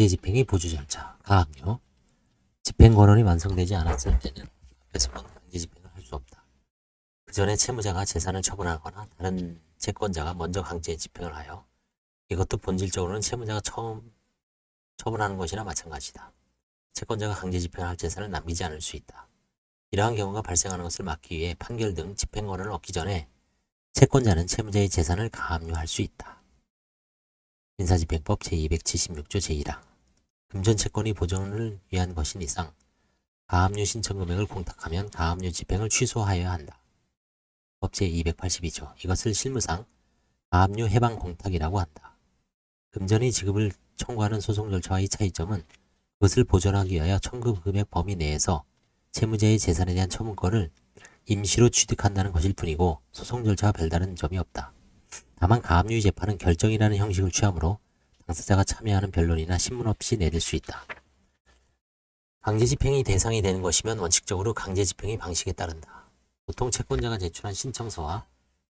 강제집행의 보조절차, 가압류. 집행권한이 완성되지 않았을 때는 앞에서는 강제집행을 할 수 없다. 그 전에 채무자가 재산을 처분하거나 다른 채권자가 먼저 강제집행을 하여 이것도 본질적으로는 채무자가 처음 처분하는 것이나 마찬가지다. 채권자가 강제집행을 할 재산을 남기지 않을 수 있다. 이러한 경우가 발생하는 것을 막기 위해 판결 등 집행권한을 얻기 전에 채권자는 채무자의 재산을 가압류할 수 있다. 민사집행법 제276조 제1항. 금전 채권이 보존을 위한 것인 이상 가압류 신청 금액을 공탁하면 가압류 집행을 취소하여야 한다. 법 제282조. 이것을 실무상 가압류 해방 공탁이라고 한다. 금전의 지급을 청구하는 소송 절차와의 차이점은 그것을 보존하기 위하여 청구 금액 범위 내에서 채무자의 재산에 대한 처분권을 임시로 취득한다는 것일 뿐이고 소송 절차와 별다른 점이 없다. 다만 가압류 재판은 결정이라는 형식을 취하므로 당사자가 참여하는 변론이나 신문 없이 내릴 수 있다. 강제집행이 대상이 되는 것이면 원칙적으로 강제집행의 방식에 따른다. 보통 채권자가 제출한 신청서와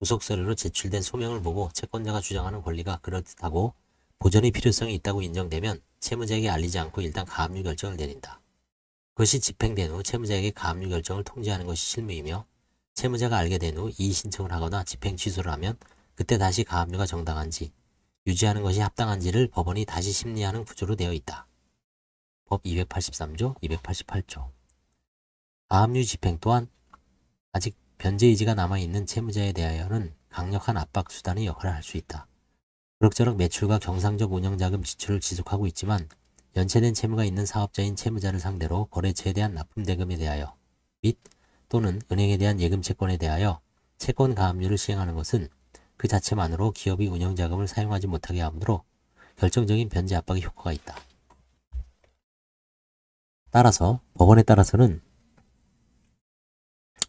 구속서류로 제출된 소명을 보고 채권자가 주장하는 권리가 그럴듯하고 보존의 필요성이 있다고 인정되면 채무자에게 알리지 않고 일단 가압류 결정을 내린다. 그것이 집행된 후 채무자에게 가압류 결정을 통지하는 것이 실무이며 채무자가 알게 된 후 이의 신청을 하거나 집행 취소를 하면 그때 다시 가압류가 정당한지 유지하는 것이 합당한지를 법원이 다시 심리하는 구조로 되어 있다. 법 283조, 288조. 가압류 집행 또한 아직 변제 의지가 남아있는 채무자에 대하여는 강력한 압박 수단의 역할을 할 수 있다. 그럭저럭 매출과 경상적 운영자금 지출을 지속하고 있지만 연체된 채무가 있는 사업자인 채무자를 상대로 거래처에 대한 납품 대금에 대하여 및 또는 은행에 대한 예금 채권에 대하여 채권 가압류를 시행하는 것은 그 자체만으로 기업이 운영자금을 사용하지 못하게 하므로 결정적인 변제 압박의 효과가 있다. 따라서 법원에 따라서는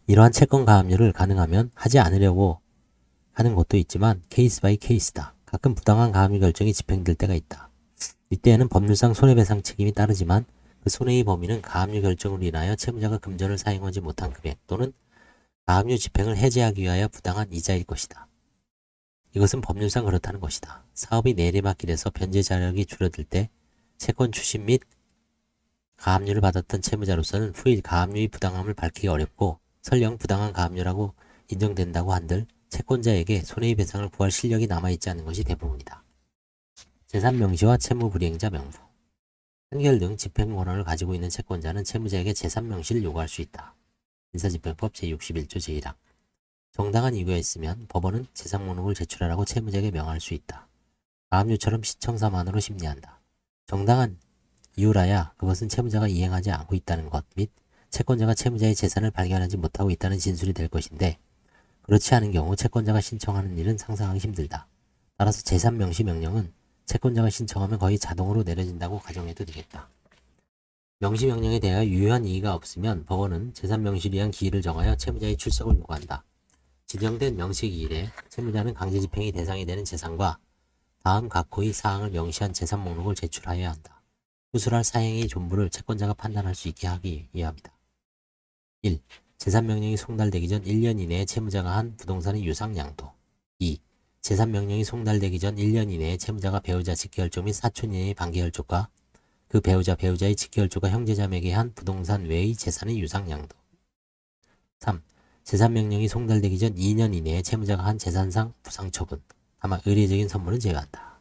이러한 채권 가압류를 가능하면 하지 않으려고 하는 것도 있지만 케이스 바이 케이스다. 가끔 부당한 가압류 결정이 집행될 때가 있다. 이때에는 법률상 손해배상 책임이 따르지만 그 손해의 범위는 가압류 결정으로 인하여 채무자가 금전을 사용하지 못한 금액 또는 가압류 집행을 해제하기 위하여 부당한 이자일 것이다. 이것은 법률상 그렇다는 것이다. 사업이 내리막길에서 변제 자력이 줄어들 때 채권 추심 및 가압류를 받았던 채무자로서는 후일 가압류의 부당함을 밝히기 어렵고 설령 부당한 가압류라고 인정된다고 한들 채권자에게 손해의 배상을 구할 실력이 남아있지 않는 것이 대부분이다. 재산 명시와 채무 불이행자 명부. 판결 등 집행 권한을 가지고 있는 채권자는 채무자에게 재산 명시를 요구할 수 있다. 민사집행법 제61조 제1항. 정당한 이유가 있으면 법원은 재산 목록을 제출하라고 채무자에게 명할 수 있다. 가압류처럼 시청사만으로 심리한다. 정당한 이유라야 그것은 채무자가 이행하지 않고 있다는 것 및 채권자가 채무자의 재산을 발견하지 못하고 있다는 진술이 될 것인데 그렇지 않은 경우 채권자가 신청하는 일은 상상하기 힘들다. 따라서 재산 명시 명령은 채권자가 신청하면 거의 자동으로 내려진다고 가정해도 되겠다. 명시 명령에 대하여 유효한 이의가 없으면 법원은 재산 명시를 위한 기일을 정하여 채무자의 출석을 요구한다. 지정된 명시 기일에 채무자는 강제집행의 대상이 되는 재산과 다음 각호의 사항을 명시한 재산 목록을 제출하여야 한다. 수술할 사행의 존부를 채권자가 판단할 수 있게 하기 위함이다. 1. 재산명령이 송달되기 전 1년 이내에 채무자가 한 부동산의 유상양도. 2. 재산명령이 송달되기 전 1년 이내에 채무자가 배우자 직계혈족 및 사촌 이내의 반계혈족과 그 배우자의 직계혈족과 형제자매에게 한 부동산 외의 재산의 유상양도. 3. 재산명령이 송달되기 전 2년 이내에 채무자가 한 재산상 부상처분, 다만 의례적인 선물은 제외한다.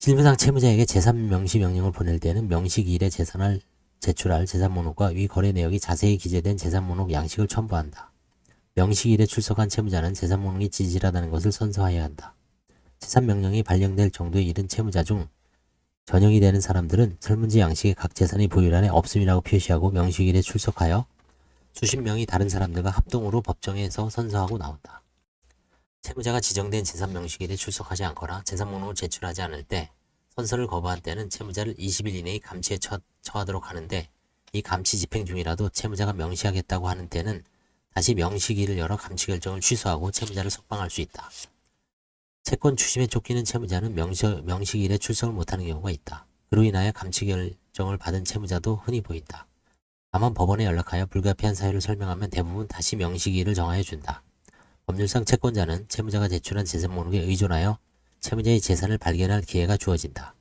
실무상 채무자에게 재산 명시 명령을 보낼 때는 명시기일에 재산을 제출할 재산 목록과 위 거래 내역이 자세히 기재된 재산 목록 양식을 첨부한다. 명시기일에 출석한 채무자는 재산 목록이 지질하다는 것을 선서해야 한다. 재산 명령이 발령될 정도에 이른 채무자 중 전형이 되는 사람들은 설문지 양식에 각 재산의 보유란에 없음이라고 표시하고 명시기일에 출석하여 수십 명이 다른 사람들과 합동으로 법정에서 선서하고 나온다. 채무자가 지정된 재산 명시기일에 출석하지 않거나 재산 목록을 제출하지 않을 때 선서를 거부한 때는 채무자를 20일 이내에 감치에 처하도록 하는데 이 감치 집행 중이라도 채무자가 명시하겠다고 하는 때는 다시 명시기일을 열어 감치 결정을 취소하고 채무자를 석방할 수 있다. 채권 추심에 쫓기는 채무자는 명시기일에 출석을 못하는 경우가 있다. 그로 인하여 감치 결정을 받은 채무자도 흔히 보인다. 다만 법원에 연락하여 불가피한 사유를 설명하면 대부분 다시 명시기일을 정하여 준다. 법률상 채권자는 채무자가 제출한 재산 목록에 의존하여 채무자의 재산을 발견할 기회가 주어진다.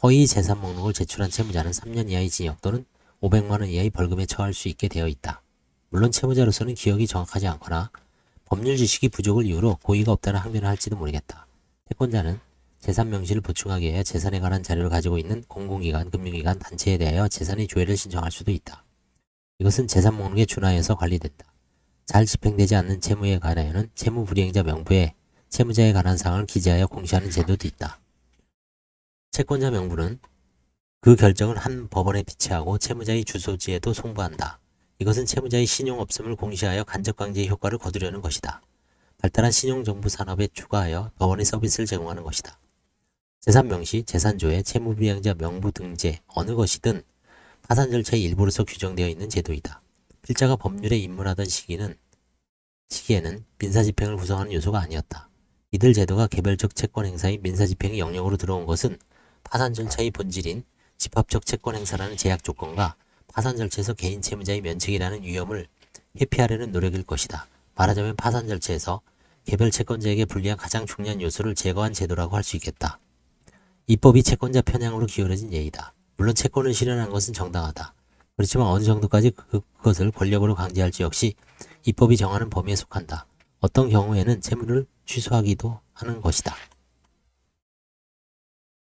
허위 재산 목록을 제출한 채무자는 3년 이하의 징역 또는 500만 원 이하의 벌금에 처할 수 있게 되어 있다. 물론 채무자로서는 기억이 정확하지 않거나 법률 지식이 부족을 이유로 고의가 없다는 항변을 할지도 모르겠다. 채권자는 재산 명시를 보충하기 위해 재산에 관한 자료를 가지고 있는 공공기관, 금융기관, 단체에 대하여 재산의 조회를 신청할 수도 있다. 이것은 재산 목록에 준하여서 관리된다. 잘 집행되지 않는 채무에 관하여는 채무불이행자 명부에 채무자에 관한 사항을 기재하여 공시하는 제도도 있다. 채권자 명부는 그 결정을 한 법원에 비치하고 채무자의 주소지에도 송부한다. 이것은 채무자의 신용 없음을 공시하여 간접 강제의 효과를 거두려는 것이다. 발달한 신용정보 산업에 추가하여 법원의 서비스를 제공하는 것이다. 재산 명시, 재산조회, 채무불이행자 명부 등재 어느 것이든 파산 절차의 일부로서 규정되어 있는 제도이다. 필자가 법률에 입문하던 시기에는 민사집행을 구성하는 요소가 아니었다. 이들 제도가 개별적 채권 행사의 민사집행의 영역으로 들어온 것은 파산 절차의 본질인 집합적 채권 행사라는 제약 조건과 파산 절차에서 개인 채무자의 면책이라는 위험을 회피하려는 노력일 것이다. 말하자면 파산 절차에서 개별 채권자에게 불리한 가장 중요한 요소를 제거한 제도라고 할 수 있겠다. 입법이 채권자 편향으로 기울어진 예이다. 물론 채권을 실현한 것은 정당하다. 그렇지만 어느 정도까지 그것을 권력으로 강제할지 역시 입법이 정하는 범위에 속한다. 어떤 경우에는 채무를 취소하기도 하는 것이다.